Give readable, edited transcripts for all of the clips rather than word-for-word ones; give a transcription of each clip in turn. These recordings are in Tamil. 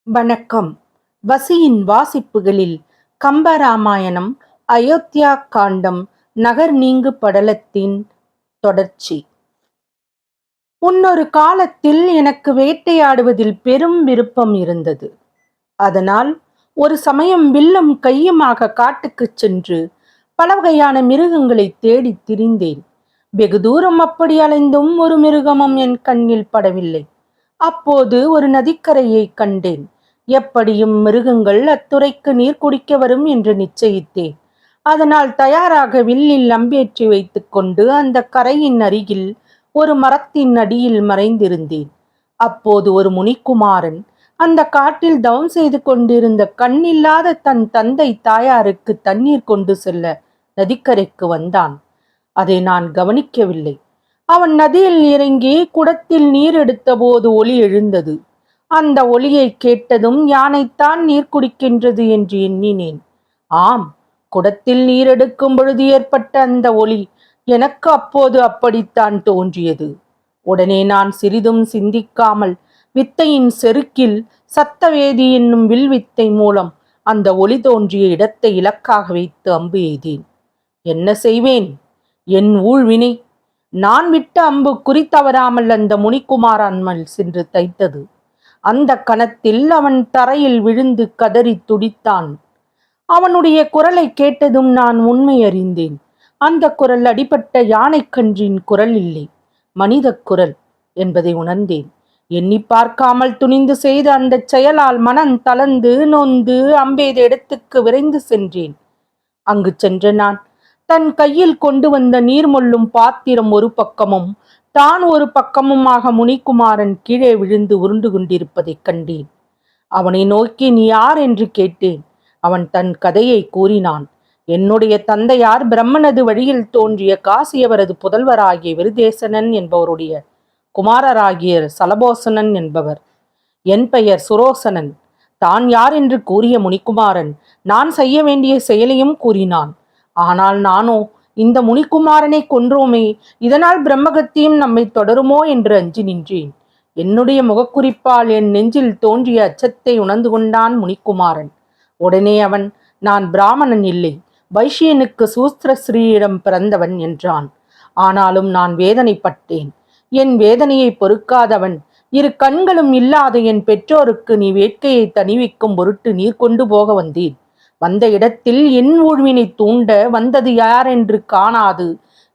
வணக்கம். வசியின் வாசிப்புகளில் கம்பராமாயணம், அயோத்தியா காண்டம், நகர் நீங்கு படலத்தின் தொடர்ச்சி. முன்னொரு காலத்தில் எனக்கு வேட்டையாடுவதில் பெரும் விருப்பம் இருந்தது. அதனால் ஒரு சமயம் வில்லும் கையுமாக காட்டுக்குச் சென்று பல வகையான மிருகங்களை தேடித் திரிந்தேன். வெகு தூரம் அப்படி அலைந்தும் ஒரு மிருகமும் என் கண்ணில் படவில்லை. அப்போது ஒரு நதிக்கரையை கண்டேன். எப்படியும் மிருகங்கள் அத்துறைக்கு நீர் குடிக்க வரும் என்று நிச்சயித்தேன். அதனால் தயாராக வில்லில் அம்பேற்றி வைத்துக் கொண்டு அந்த கரையின் அருகில் ஒரு மரத்தின் அடியில் மறைந்திருந்தேன். அப்போது ஒரு முனிக்குமாரன் அந்த காட்டில் தவம் செய்து கொண்டிருந்த கண்ணில்லாத தன் தந்தை தாயாருக்கு தண்ணீர் கொண்டு செல்ல நதிக்கரைக்கு வந்தான். அதை நான் கவனிக்கவில்லை. அவன் நதியில் இறங்கி குடத்தில் நீர் எடுத்த போது ஒலி எழுந்தது. அந்த ஒலியை கேட்டதும் யானைத்தான் நீர் குடிக்கின்றது என்று எண்ணினேன். ஆம், குடத்தில் நீர் எடுக்கும் பொழுது ஏற்பட்ட அந்த ஒலி எனக்கு அப்போது அப்படித்தான் தோன்றியது. உடனே நான் சிறிதும் சிந்திக்காமல் வித்தையின் செருக்கில் சத்தவேதி என்னும் வில்வித்தை மூலம் அந்த ஒலி தோன்றிய இடத்தை இலக்காக வைத்து அம்பு எய்தேன். என்ன செய்வேன்? என் ஊழ்வினை! நான் விட்ட அம்பு குறித்தவராமல் அந்த முனிக்குமாரன் மேல் சென்று தைத்தது. அந்த கணத்தில் அவன் தரையில் விழுந்து கதறி துடித்தான். அவனுடைய குரலை கேட்டதும் நான் உண்மை அறிந்தேன். அந்த குரல் அடிபட்ட யானைக்கன்றின் குரல் இல்லை, மனித குரல் என்பதை உணர்ந்தேன். எண்ணி பார்க்காமல் துணிந்து செய்த அந்த செயலால் மனம் தளர்ந்து நொந்து அம்பெய்த இடத்துக்கு விரைந்து சென்றேன். அங்கு சென்ற நான் தன் கையில் கொண்டு வந்த நீர் மொள்ளும் பாத்திரம் ஒரு பக்கமும் தான் ஒரு பக்கமுமாக முனிக்குமாரன் கீழே விழுந்து உருண்டு கொண்டிருப்பதைக் கண்டேன். அவனை நோக்கி நீ யார் என்று கேட்டேன். அவன் தன் கதையை கூறினான். என்னுடைய தந்தையார் பிரம்மனது வழியில் தோன்றிய காசியவரது புதல்வராகிய விருதேசனன் என்பவருடைய குமாரராகிய சலபோசனன் என்பவர். என் பெயர் சுரோசனன். தான் யார் என்று கூறிய முனிக்குமாரன் நான் செய்ய வேண்டிய செயலையும் கூறினான். ஆனால் நானோ இந்த முனிக்குமாரனை கொன்றோமே, இதனால் பிரம்மகத்தியும் நம்மை தொடருமோ என்று அஞ்சி நின்றேன். என்னுடைய முகக்குறிப்பால் என் நெஞ்சில் தோன்றிய அச்சத்தை உணர்ந்து கொண்டான் முனிக்குமாரன். உடனே அவன் நான் பிராமணன் இல்லை, வைஷ்யனுக்கு சூஸ்திர ஸ்ரீயிடம் பிறந்தவன் என்றான். ஆனாலும் நான் வேதனைப்பட்டேன். என் வேதனையை பொறுக்காதவன் இரு கண்களும் இல்லாத என் பெற்றோருக்கு நீ வேட்கையை தணிவிக்கும் பொருட்டு நீர் கொண்டு போக வந்தேன். வந்த இடத்தில் என் ஊழ்வினை தூண்ட வந்தது யார் என்று காணாது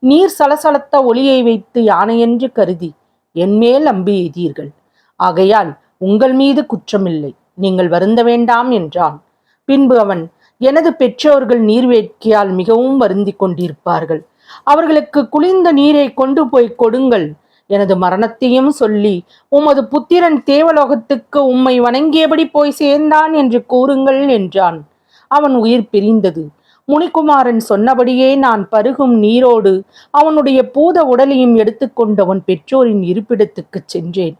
நீர் சலசலத்த ஒளியை வைத்து யானையென்று கருதி என்மேல் அம்பு எய்தீர்கள். ஆகையால் உங்கள் மீது குற்றமில்லை, நீங்கள் வருந்த வேண்டாம் என்றான். பின்பு அவன் எனது பெற்றோர்கள் நீர் வேட்கையால் மிகவும் வருந்தி கொண்டிருப்பார்கள். அவர்களுக்கு குளிர்ந்த நீரை கொண்டு போய் கொடுங்கள். எனது மரணத்தையும் சொல்லி உமது புத்திரன் தேவலோகத்துக்கு உம்மை வணங்கியபடி போய் சேர்ந்தான் என்று கூறுங்கள் என்றான். அவன் உயிர் பிரிந்தது. முனிக்குமாரன் சொன்னபடியே நான் பருகும் நீரோடு அவனுடைய பூத உடலையும் எடுத்துக்கொண்டவன் பெற்றோரின் இருப்பிடத்துக்கு சென்றேன்.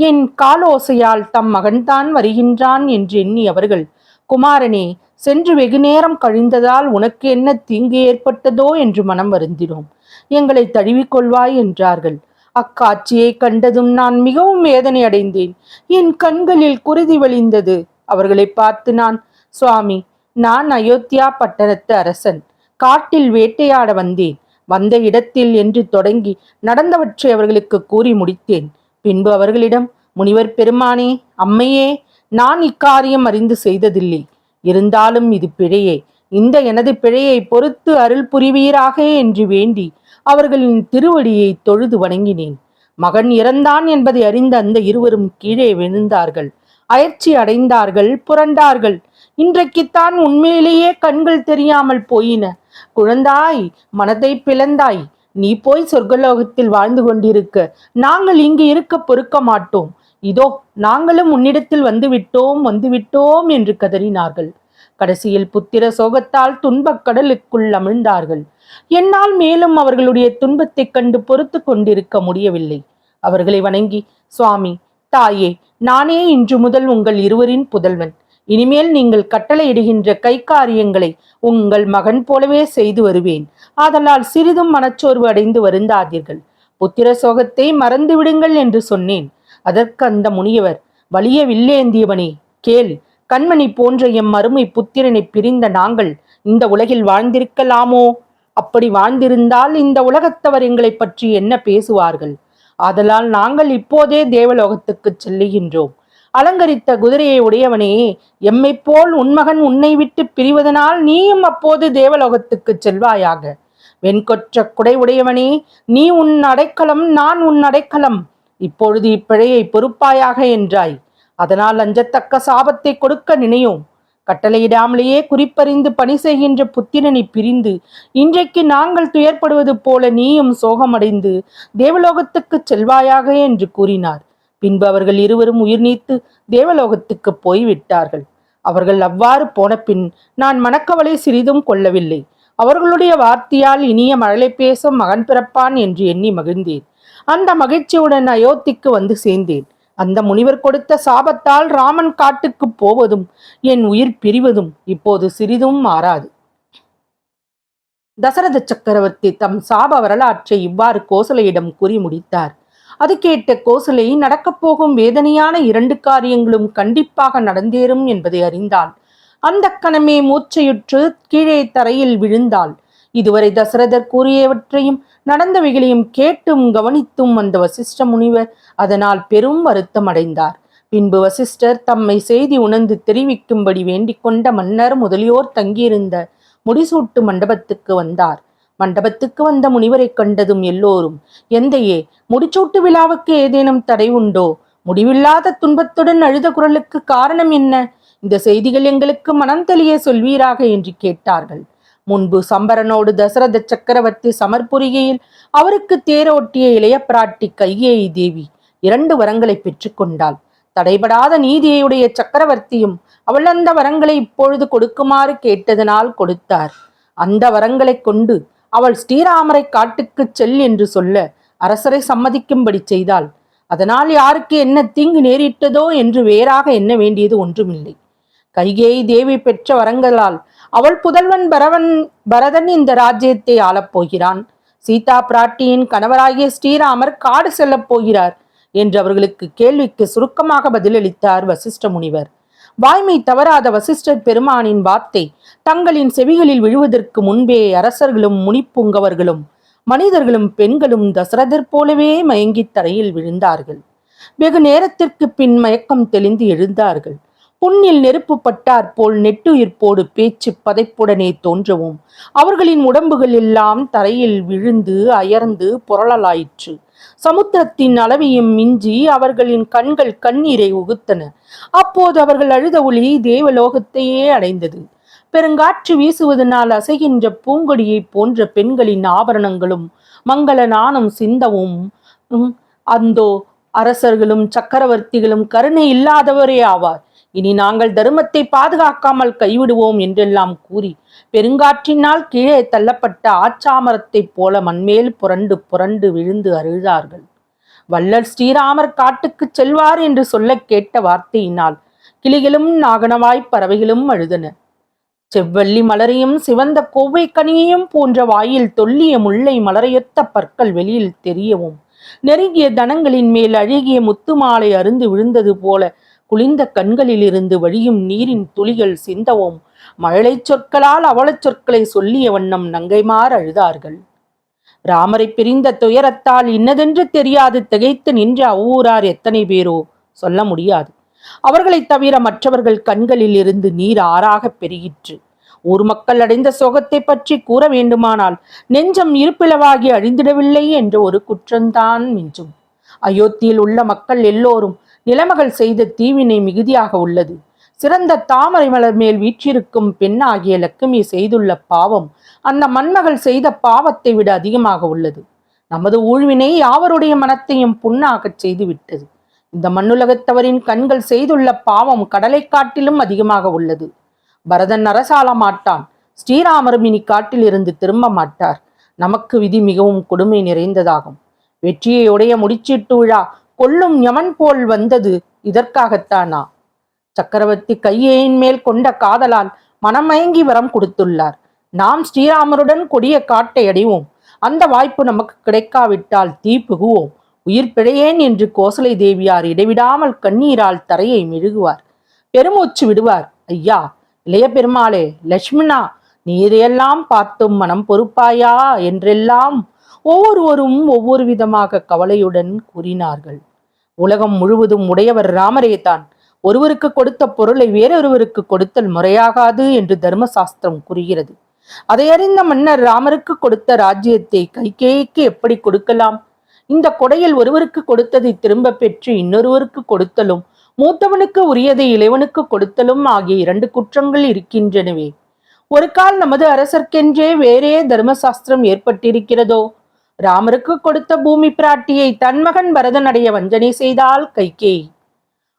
என் காலோசையால் தம் மகன்தான் வருகின்றான் என்று எண்ணி அவர்கள், குமாரனே, சென்று வெகு நேரம் கழிந்ததால் உனக்கு என்ன தீங்கு ஏற்பட்டதோ என்று மனம் வருந்தினோம், எங்களை தழுவிக்கொள்வாய் என்றார்கள். அக்காட்சியை கண்டதும் நான் மிகவும் வேதனை அடைந்தேன். என் கண்களில் குருதி வழிந்தது. அவர்களை பார்த்து நான், சுவாமி, நான் அயோத்தியா பட்டணத்து அரசன். காட்டில் வேட்டையாட வந்தேன். வந்த இடத்தில் என்று தொடங்கி நடந்தவற்றை அவர்களுக்கு கூறி முடித்தேன். பின்பு அவர்களிடம், முனிவர் பெருமானே, அம்மையே, நான் இக்காரியம் அறிந்து செய்ததில்லை. இருந்தாலும் இது பிழையே. இந்த எனது பிழையை பொறுத்து அருள் புரிவீராக என்று வேண்டி அவர்களின் திருவடியை தொழுது வணங்கினேன். மகன் இறந்தான் என்பதை அறிந்த அந்த இருவரும் கீழே விழுந்தார்கள். அயற்சி அடைந்தார்கள், புரண்டார்கள். இன்றைக்குத்தான் உண்மையிலேயே கண்கள் தெரியாமல் போயின. குழந்தாய், மனதை பிளந்தாய். நீ போய் சொர்க்கலோகத்தில் வாழ்ந்து கொண்டிருக்க நாங்கள் இங்கு இருக்க பொறுக்க மாட்டோம். இதோ நாங்களும் உன்னிடத்தில் வந்துவிட்டோம் என்று கதறினார்கள். கடைசியில் புத்திர சோகத்தால் துன்பக் கடலுக்குள் அமிழ்ந்தார்கள். என்னால் மேலும் அவர்களுடைய துன்பத்தைக் கண்டு பொறுத்து கொண்டிருக்க முடியவில்லை. அவர்களை வணங்கி, சுவாமி, தாயே, நானே இன்று முதல் உங்கள் இருவரின் புதல்வன். இனிமேல் நீங்கள் கட்டளையிடுகின்ற கைக்காரியங்களை உங்கள் மகன் போலவே செய்து வருவேன். ஆதலால் சிறிதும் மனச்சோர்வு அடைந்து வருந்தாதீர்கள். புத்திர சோகத்தை மறந்து விடுங்கள் என்று சொன்னேன். அதற்கு அந்த முனியவர், வலிய வில்லேந்தியவனே கேள், கண்மணி போன்ற எம் அருமை புத்திரனை பிரிந்த நாங்கள் இந்த உலகில் வாழ்ந்திருக்கலாமோ? அப்படி வாழ்ந்திருந்தால் இந்த உலகத்தவர் எங்களை பற்றி என்ன பேசுவார்கள்? ஆதலால் நாங்கள் இப்போதே தேவலோகத்துக்கு செல்லுகின்றோம். அலங்கரித்த குதிரையை உடையவனே, எம்மை போல் உன்மகன் உன்னை விட்டு பிரிவதனால் நீயும் அப்போது தேவலோகத்துக்கு செல்வாயாக. வெண்கொற்ற குடை உடையவனே, நீ உன் அடைக்கலம், நான் உன் அடைக்கலம். இப்பொழுது இப்பிழையை பொறுப்பாயாக என்றாய். அதனால் அஞ்சத்தக்க சாபத்தை கொடுக்க நினையோம். கட்டளையிடாமலேயே குறிப்பறிந்து பணி செய்கின்ற புத்திரனை பிரிந்து இன்றைக்கு நாங்கள் துயர்படுவது போல நீயும் சோகமடைந்து தேவலோகத்துக்கு செல்வாயாக என்று கூறினார். பின்பு அவர்கள் இருவரும் உயிர் நீத்து தேவலோகத்துக்கு போய்விட்டார்கள். அவர்கள் அவ்வாறு போன பின் நான் மனக்கவலை சிறிதும் கொள்ளவில்லை. அவர்களுடைய வார்த்தையால் இனிய மழலை பேசும் மகன் பிறப்பான் என்று எண்ணி மகிழ்ந்தேன். அந்த மகிழ்ச்சியுடன் அயோத்திக்கு வந்து சேர்ந்தேன். அந்த முனிவர் கொடுத்த சாபத்தால் ராமன் காட்டுக்கு போவதும் என் உயிர் பிரிவதும் இப்போது சிறிதும் மாறாது. தசரத சக்கரவர்த்தி தம் சாப வரலாற்றை இவ்வாறு கோசலையிடம் கூறி முடித்தார். அது கேட்ட கோசலை, நடக்கப் போகும் வேதனையான 2 காரியங்களும் கண்டிப்பாக நடந்தேறும் என்பதை அறிந்தாள். அந்த கணமே மூச்சையுற்று கீழே தரையில் விழுந்தாள். இதுவரை தசரதர் கூறியவற்றையும் நடந்தவைகளையும் கேட்டும் கவனித்தும் வந்த வசிஷ்ட முனிவர் அதனால் பெரும் வருத்தம் அடைந்தார். பின்பு வசிஷ்டர் தம்மை செய்தி உணர்ந்து தெரிவிக்கும்படி வேண்டிக் கொண்ட மன்னர் முதலியோர் தங்கியிருந்த முடிசூட்டு மண்டபத்துக்கு வந்தார். மண்டபத்துக்கு வந்த முனிவரை கண்டதும் எல்லோரும், எந்தையே, முடிச்சூட்டு விழாவுக்கு ஏதேனும் தடை உண்டோ? முடிவில்லாத துன்பத்துடன் அழுத குரலுக்கு காரணம் என்ன? இந்த செய்திகள் எங்களுக்கு மனம் தெளிய சொல்வீராக என்று கேட்டார்கள். முன்பு சம்பரனோடு தசரத சக்கரவர்த்தி சமர்புரிகையில் அவருக்கு தேரோட்டிய இளைய பிராட்டி கைகேயி தேவி 2 வரங்களை பெற்றுக்கொண்டாள். தடைபடாத நீதியுடைய சக்கரவர்த்தியும் அவள் அந்த வரங்களை இப்பொழுது கொடுக்குமாறு கேட்டதனால் கொடுத்தார். அந்த வரங்களை கொண்டு அவள் ஸ்ரீராமரை காட்டுக்கு செல் என்று சொல்ல அரசரை சம்மதிக்கும்படி செய்தாள். அதனால் யாருக்கு என்ன தீங்கு நேரிட்டதோ என்று வேறாக எண்ண வேண்டியது ஒன்றுமில்லை. கைகேயி தேவி பெற்ற வரங்களால் அவள் புதல்வன் பரதன் இந்த ராஜ்யத்தை ஆளப்போகிறான். சீதா பிராட்டியின் கணவராகிய ஸ்ரீராமர் காடு செல்லப் போகிறார் என்று அவர்களுக்கு கேள்விக்கு சுருக்கமாக பதிலளித்தார் வசிஷ்ட முனிவர். வாய்மை தவறாத வசிஷ்டர் பெருமானின் வார்த்தை தங்களின் செவிகளில் விழுவதற்கு முன்பே அரசர்களும் முனிப்புங்கவர்களும் மனிதர்களும் பெண்களும் தசரதர் போலவே மயங்கி தரையில் விழுந்தார்கள். வெகு நேரத்திற்கு பின் மயக்கம் தெளிந்து எழுந்தார்கள். புண்ணில் நெருப்பு பட்டார் போல் நெட்டுயிர்ப்போடு பேச்சு பதைப்புடனே தோன்றவும் அவர்களின் உடம்புகள் எல்லாம் தரையில் விழுந்து அயர்ந்து புரளலாயிற்று. சமுத்திரத்தின் அளவையும் மிஞ்சி அவர்களின் கண்கள் கண்ணீரை உகுத்தன. அப்போது அவர்கள் அழுத ஒளி தேவலோகத்தையே அடைந்தது. பெருங்காற்று வீசுவதனால் அசைகின்ற பூங்கொடியை போன்ற பெண்களின் ஆபரணங்களும் மங்கள நாணம் சிந்தவும், அந்தோ அரசர்களும் சக்கரவர்த்திகளும் கருணை இல்லாதவரே ஆவார். இனி நாங்கள் தர்மத்தை பாதுகாக்காமல் கைவிடுவோம் என்றெல்லாம் கூறி பெருங்காற்றினால் கீழே தள்ளப்பட்ட ஆச்சாமரத்தைப் போல மண்மேல் புரண்டு புரண்டு விழுந்து அழுதார்கள். வள்ளல் ஸ்ரீராமர் காட்டுக்கு செல்வார் என்று சொல்ல கேட்ட வார்த்தையினால் கிளிகளும் நாகனவாய் பறவைகளும் அழுதன. செவ்வள்ளி மலரையும் சிவந்த கோவை கனியையும் போன்ற வாயில் தொல்லிய முல்லை மலரையொத்த பற்கள் வெளியில் தெரியவும் நெருங்கிய தனங்களின் மேல் அழகிய முத்து மாலை அருந்து விழுந்தது போல குளிர்ந்த கண்களில் இருந்து வழியும் நீரின் துளிகள் சிந்தவும் மழலை சொற்களால் அவளச் சொற்களை சொல்லிய வண்ணம் நங்கைமார் அழுதார்கள். ராமரை பிரிந்த துயரத்தால் இன்னதென்று தெரியாது திகைத்து நின்ற அவ்வூரார் எத்தனை பேரோ சொல்ல முடியாது. அவர்களைத் தவிர மற்றவர்கள் கண்களில் இருந்து நீர் ஆறாக பெருகிற்று. ஊர் மக்கள் அடைந்த சோகத்தை பற்றி கூற வேண்டுமானால் நெஞ்சம் இருப்பிளவாகி அழிந்திடவில்லை என்ற ஒரு குற்றம்தான் மிஞ்சும். அயோத்தியில் உள்ள மக்கள் எல்லோரும் நிலமகள் செய்த தீவினை மிகுதியாக உள்ளது. சிறந்த தாமரை மலர் மேல் வீற்றிருக்கும் பெண்ணாகிய லட்சுமி செய்துள்ள பாவம் அந்த மண்மகள் செய்த பாவத்தை விட அதிகமாக உள்ளது. நமது ஊழ்வினை யாவருடைய மனத்தையும் புண்ணாகச் செய்து விட்டது. இந்த மண்ணுலகத்தவரின் கண்கள் செய்துள்ள பாவம் கடலை காட்டிலும் அதிகமாக உள்ளது. பரதன் அரசாள மாட்டான். ஸ்ரீராமரும் இனி காட்டிலிருந்து திரும்ப மாட்டார். நமக்கு விதி மிகவும் கொடுமை நிறைந்ததாகும். வெற்றியை உடைய முடிச்சீட்டு விழா கொல்லும் யமன் போல் வந்தது இதற்காகத்தானா? சக்கரவர்த்தி கையேயின் மேல் கொண்ட காதலால் மனமயங்கி வரம் கொடுத்துள்ளார். நாம் ஸ்ரீராமருடன் கொடிய காட்டை அடைவோம். அந்த வாய்ப்பு நமக்கு கிடைக்காவிட்டால் தீப்புகுவோம். உயிர் பிழையேன் என்று கோசலை தேவியார் இடைவிடாமல் கண்ணீரால் தரையை மெழுகுவார். பெருமூச்சு விடுவார். ஐயா, இளைய பெருமாளே, லட்சுமணா, நீ இதையெல்லாம் பார்த்தும் மனம் பொறுப்பாயா என்றெல்லாம் ஒவ்வொருவரும் ஒவ்வொரு விதமாக கவலையுடன் கூறினார்கள். உலகம் முழுவதும் உடையவர் ராமரே தான். ஒருவருக்கு கொடுத்த பொருளை வேறொருவருக்கு கொடுத்தல் முறையாகாது என்று தர்மசாஸ்திரம் கூறுகிறது. அதை அறிந்த மன்னர் ராமருக்கு கொடுத்த ராஜ்யத்தை கைகேயிக்கு எப்படி கொடுக்கலாம்? இந்த கொடையில் ஒருவருக்கு கொடுத்ததை திரும்ப பெற்று இன்னொருவருக்கு கொடுத்தலும், மூத்தவனுக்கு உரியதை இளைவனுக்கு கொடுத்தலும் ஆகிய 2 குற்றங்கள் இருக்கின்றனவே. ஒரு கால் நமது அரசர்க்கென்றே வேறே தர்மசாஸ்திரம் ஏற்பட்டிருக்கிறதோ? ராமருக்கு கொடுத்த பூமி பிராட்டியை தன் மகன் பரதன் அடைய வஞ்சனை செய்தால் கைகேயி.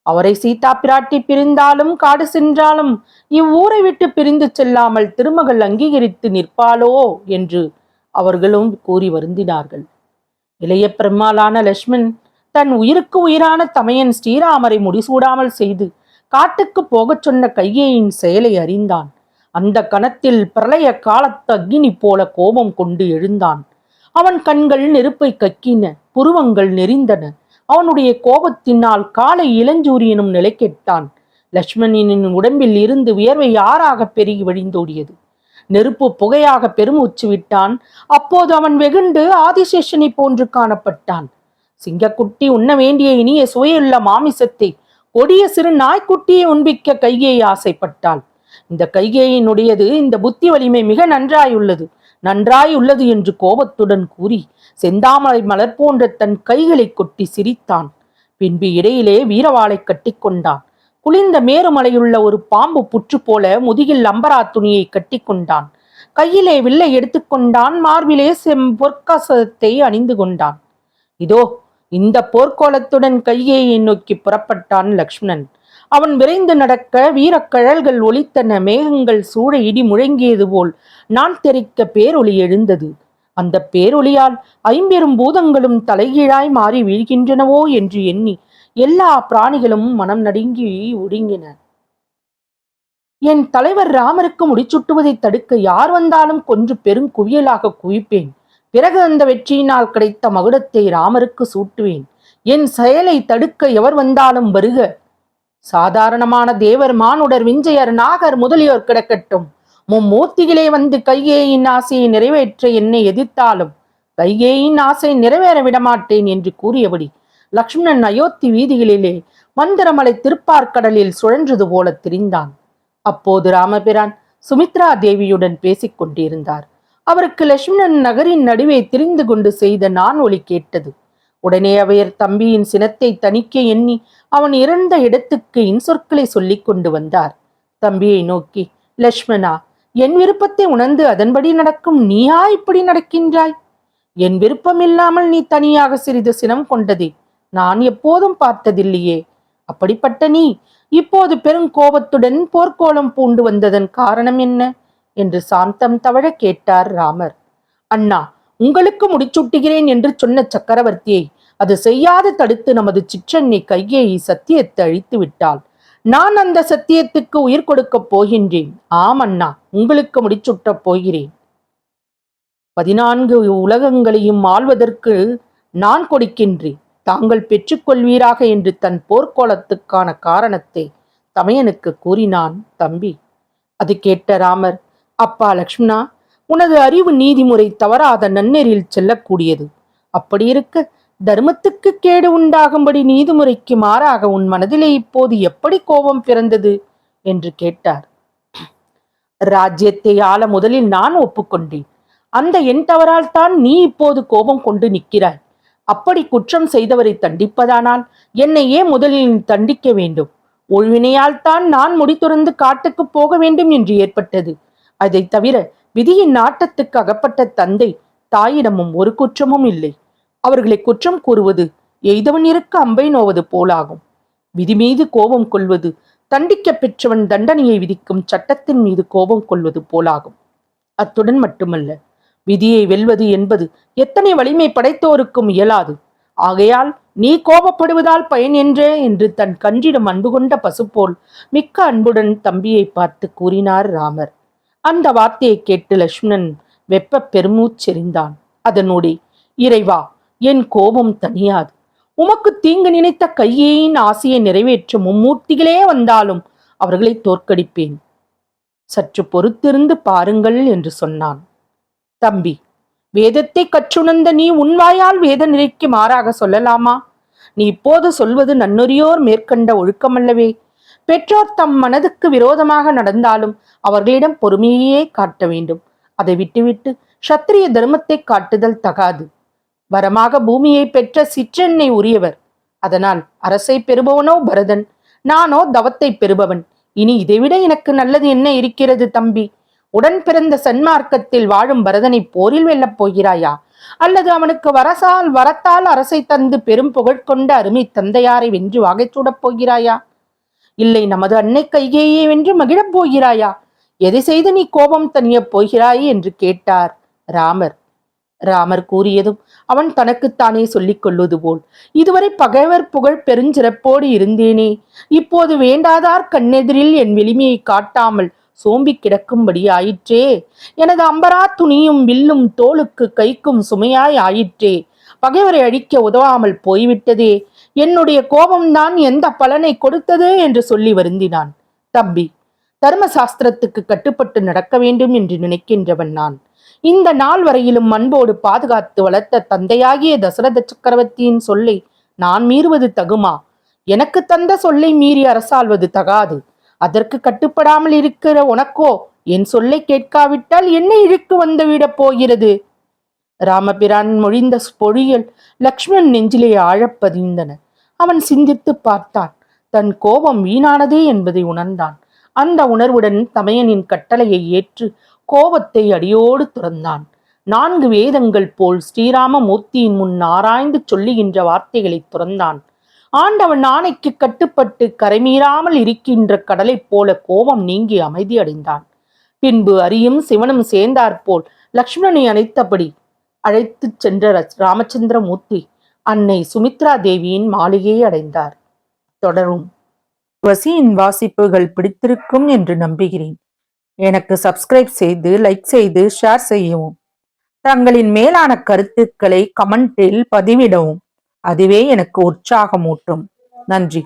அவரை சீதா பிராட்டி பிரிந்தாலும் காடு சென்றாலும் இவ்வூரை விட்டு பிரிந்து செல்லாமல் திருமகள் அங்கீகரித்து நிற்பாளோ என்று அவர்களும் கூறி வருந்தினார்கள். இளைய பெருமாளான லட்சுமண் தன் உயிருக்கு உயிரான தமையன் ஸ்ரீராமரை முடிசூடாமல் செய்து காட்டுக்கு போகச் சொன்ன கையேயின் செயலை அறிந்தான். அந்த கணத்தில் பிரளய காலத்து அக்கினி போல கோபம் கொண்டு எழுந்தான். அவன் கண்கள் நெருப்பை கக்கின, புருவங்கள் நெறிந்தன. அவனுடைய கோபத்தினால் காலை இளஞ்சூரியனும் நிலை கெட்டான். லட்சுமணனின் உடம்பில் இருந்து வியர்வை ஆறாக பெருகி வழிந்தோடியது. நெருப்பு புகையாக பெருமூச்சு விட்டான். அப்போது அவன் வெகுண்டு ஆதிசேஷனை போன்று காணப்பட்டான். சிங்கக்குட்டி உண்ண வேண்டிய இனிய சுவையுள்ள மாமிசத்தை கொடிய சிறு நாய்க்குட்டியை உண்பிக்க கைகேயி ஆசைப்பட்டாள். இந்த கைகேயினுடையது இந்த புத்தி வலிமை மிக நன்றாயுள்ளது என்று கோபத்துடன் கூறி செந்தாமரை மலர் போன்ற தன் கைகளை கொட்டி சிரித்தான். பின்பு இடையிலே வீரவாளை கட்டி கொண்டான். குளிர்ந்த மேருமலையுள்ள ஒரு பாம்பு புற்று போல முதுகில் அம்பரா துணியை கட்டி கொண்டான். கையிலே வில்லை எடுத்துக்கொண்டான். மார்பிலே பொற்கசத்தை அணிந்து கொண்டான். இதோ இந்த போர்க்கோலத்துடன் கைகேயை நோக்கி புறப்பட்டான் லக்ஷ்மணன். அவன் விரைந்து நடக்க வீரக்கழல்கள் ஒலித்தன. மேகங்கள் சூழ இடி முழங்கியது போல் நான் தெரிக்க பேரொளி எழுந்தது. அந்த பேரொளியால் 50 பூதங்களும் தலைகீழாய் மாறி வீழ்கின்றனவோ என்று எண்ணி எல்லா பிராணிகளும் மனம் நடுங்கி ஒடுங்கின. என் தலைவர் ராமருக்கு முடிச்சுட்டுவதை தடுக்க யார் வந்தாலும் கொன்று பெரும் குவியலாக குவிப்பேன். பிறகு அந்த வெற்றியினால் கிடைத்த மகுடத்தை ராமருக்கு சூட்டுவேன். என் செயலை தடுக்க எவர் வந்தாலும் வருக. சாதாரணமான தேவர், மானுடர், விஞ்சையர், நாகர் முதலியோர் கிடக்கட்டும். மும்மூர்த்திகளே வந்து கைகேயின் ஆசையை நிறைவேற்ற என்னை எதிர்த்தாலும் கைகேயின் ஆசை நிறைவேற விடமாட்டேன் என்று கூறியபடி லக்ஷ்மணன் அயோத்தி வீதிகளிலே மந்திரமலை திருப்பார்கடலில் சுழன்றது போல திரிந்தான். அப்போது ராமபிரான் சுமித்ரா தேவியுடன் பேசிக் கொண்டிருந்தார். அவருக்கு லட்சுமணன் நகரின் நடுவே திரிந்து கொண்டு செய்த நான் ஒலி கேட்டது. உடனே அவையர் தம்பியின் சினத்தை தணிக்க எண்ணி அவன் இறந்த இடத்துக்கு இன்சொற்களை சொல்லிக் கொண்டு வந்தார். தம்பியை நோக்கி, லட்சுமணா, என் விருப்பத்தை உணர்ந்து அதன்படி நடக்கும் நீயா இப்படி நடக்கின்றாய்? என் விருப்பம் இல்லாமல் நீ தனியாக சிறிது சினம் கொண்டதை நான் எப்போதும் பார்த்ததில்லையே. அப்படிப்பட்ட நீ இப்போது பெருங்கோபத்துடன் போர்க்கோலம் பூண்டு வந்ததன் காரணம் என்ன என்று சாந்தம் தவழ கேட்டார் ராமர். அண்ணா, உங்களுக்கு முடிச்சூட்டுகிறேன் என்று சொன்ன சக்கரவர்த்தியை அது செய்யாது தடுத்து நமது சிற்றன்னை கைகேயி சத்தியத்தை அழித்து விட்டாள். நான் அந்த சத்தியத்துக்கு உயிர் கொடுக்கப் போகின்றேன். ஆம் அண்ணா, உங்களுக்கு முடிச்சுட்டப் போகிறேன். 14 உலகங்களையும் ஆள்வதற்கு நான் கொடுக்கின்றேன். தாங்கள் பெற்றுக்கொள்வீராக என்று தன் போர்க்கோலத்துக்கான காரணத்தை தமையனுக்கு கூறினான் தம்பி. அது கேட்ட ராமர், அப்பா லக்ஷ்மணா, உனது அறிவு நீதிமுறை தவறாத நன்னெறியில் செல்லக்கூடியது. அப்படி இருக்க தர்மத்துக்கு கேடு உண்டாகும்படி நீதிமுறைக்கு மாறாக உன் மனதிலே இப்போது எப்படி கோபம் பிறந்தது என்று கேட்டார். ராஜ்யத்தை ஆள முதலில் நான் ஒப்புக்கொண்டேன். அந்த என் தவறால் தான் நீ இப்போது கோபம் கொண்டு நிற்கிறாய். அப்படி குற்றம் செய்தவரை தண்டிப்பதானால் என்னை ஏன் முதலில் தண்டிக்க வேண்டும்? ஒழுவினையால் தான் நான் முடித்துறந்து காட்டுக்கு போக வேண்டும் என்று ஏற்பட்டது. அதை தவிர விதியின் நாட்டத்துக்கு அகப்பட்ட தந்தை தாயிடமும் ஒரு குற்றமும் இல்லை. அவர்களை குற்றம் கூறுவது எய்தவன் இருக்க அம்பை நோவது போலாகும். விதி மீது கோபம் கொள்வது தண்டிக்க பெற்றவன் தண்டனையை விதிக்கும் சட்டத்தின் மீது கோபம் கொள்வது போலாகும். அத்துடன் மட்டுமல்ல, விதியை வெல்வது என்பது எத்தனை வலிமை படைத்தோருக்கும் இயலாது. ஆகையால் நீ கோபப்படுவதால் பயன் என்றே என்று தன் கன்றிடம் அன்பு கொண்ட பசுப்போல் மிக்க அன்புடன் தம்பியை பார்த்து கூறினார் ராமர். அந்த வார்த்தையை கேட்டு லக்ஷ்மணன் வெப்ப பெருமூச்செறிந்தான். அதனோடு, இறைவா, என் கோபம் தணியாது. உமக்கு தீங்கு நினைத்த கையேயின் ஆசையை நிறைவேற்றும் மும்மூர்த்திகளே வந்தாலும் அவர்களை தோற்கடிப்பேன். சற்று பொறுத்திருந்து பாருங்கள் என்று சொன்னான். தம்பி, வேதத்தை கற்றுணர்ந்த நீ உன்வாயால் வேத நிலைக்கு மாறாக சொல்லலாமா? நீ இப்போது சொல்வது நன்னொறியோர் மேற்கண்ட ஒழுக்கமல்லவே. பெற்றோர் தம் மனதுக்கு விரோதமாக நடந்தாலும் அவர்களிடம் பொறுமையே காட்ட வேண்டும். அதை விட்டுவிட்டு சத்திரிய தர்மத்தை காட்டுதல் தகாது. வரமாக பூமியை பெற்ற சிற்றெண்ணை உரியவர். அதனால் அரசை பெறுபவனோ பரதன், நானோ தவத்தை பெறுபவன். இனி இதைவிட எனக்கு நல்லது என்ன இருக்கிறது தம்பி? உடன் பிறந்த சன்மார்க்கத்தில் வாழும் பரதனை போரில் வெல்லப் போகிறாயா? அல்லது அவனுக்கு வரத்தால் அரசை தந்து பெரும் புகழ் கொண்ட அருமை தந்தையாரை வென்று வாகைச்சூடப் போகிறாயா? இல்லை, நமது அன்னை கைகேயை வென்று மகிழப் போகிறாயா? எதை செய்து நீ கோபம் தணியப் போகிறாய் என்று கேட்டார் ராமர். ராமர் கூறியதும் அவன் தனக்குத்தானே சொல்லிக் கொள்வது போல், இதுவரை பகைவர் புகழ் பெருஞ்சிறப்போடு இருந்தேனே, இப்போது வேண்டாதார் கண்ணெதிரில் என் வெளிமையை காட்டாமல் சோம்பி கிடக்கும்படி ஆயிற்றே. எனது அம்பரா துணியும் வில்லும் தோளுக்கு கைக்கும் சுமையாய் ஆயிற்றே. பகைவரை அழிக்க உதவாமல் போய்விட்டதே. என்னுடைய கோபம்தான் எந்த பலனை கொடுத்தது என்று சொல்லி வருந்தினான். தம்பி, தர்ம சாஸ்திரத்துக்கு கட்டுப்பட்டு நடக்க வேண்டும் என்று நினைக்கின்றவன் நான். இந்த நாள் வரையிலும் அன்போடு பாதுகாத்து வளர்த்த தந்தையாகிய தசரத சக்கரவர்த்தியின் சொல்லை நான் மீறுவது தகுமா? எனக்கு தந்த சொல்லை மீறி அரசாள்வது தகாது. அதற்கு கட்டுப்படாமல் இருக்கிற உனக்கோ என் சொல்லை கேட்காவிட்டால் என்ன இழுக்கு வந்து விடப் போகிறது? ராமபிரான் மொழிந்த பொழியல் லக்ஷ்மண் நெஞ்சிலே ஆழப்பதிந்தன. அவன் சிந்தித்து பார்த்தான். தன் கோபம் வீணானதே என்பதை உணர்ந்தான். அந்த உணர்வுடன் தமையனின் கட்டளையை ஏற்று கோபத்தை அடியோடு துறந்தான். 4 வேதங்கள் போல் ஸ்ரீராம மூர்த்தியின் முன் ஆராய்ந்து சொல்லுகின்ற வார்த்தைகளை துறந்தான். ஆண்டவன் ஆணைக்கு கட்டுப்பட்டு கரைமீறாமல் இருக்கின்ற கடலைப் போல கோபம் நீங்கி அமைதி அடைந்தான். பின்பு அரியும் சிவனும் சேர்ந்தாற்போல் லக்ஷ்மணனை அழைத்துச் சென்ற ராமச்சந்திரமூர்த்தி அன்னை சுமித்ரா தேவியின் மாளிகையை அடைந்தார். தொடரும். வசியின் வாசிப்புகள் பிடித்திருக்கும் என்று நம்புகிறேன். எனக்கு சப்ஸ்கிரைப் செய்து, லைக் செய்து, ஷேர் செய்யவும். தங்களின் மேலான கருத்துக்களை கமெண்டில் பதிவிடவும். அதுவே எனக்கு உற்சாகமூட்டும். நன்றி.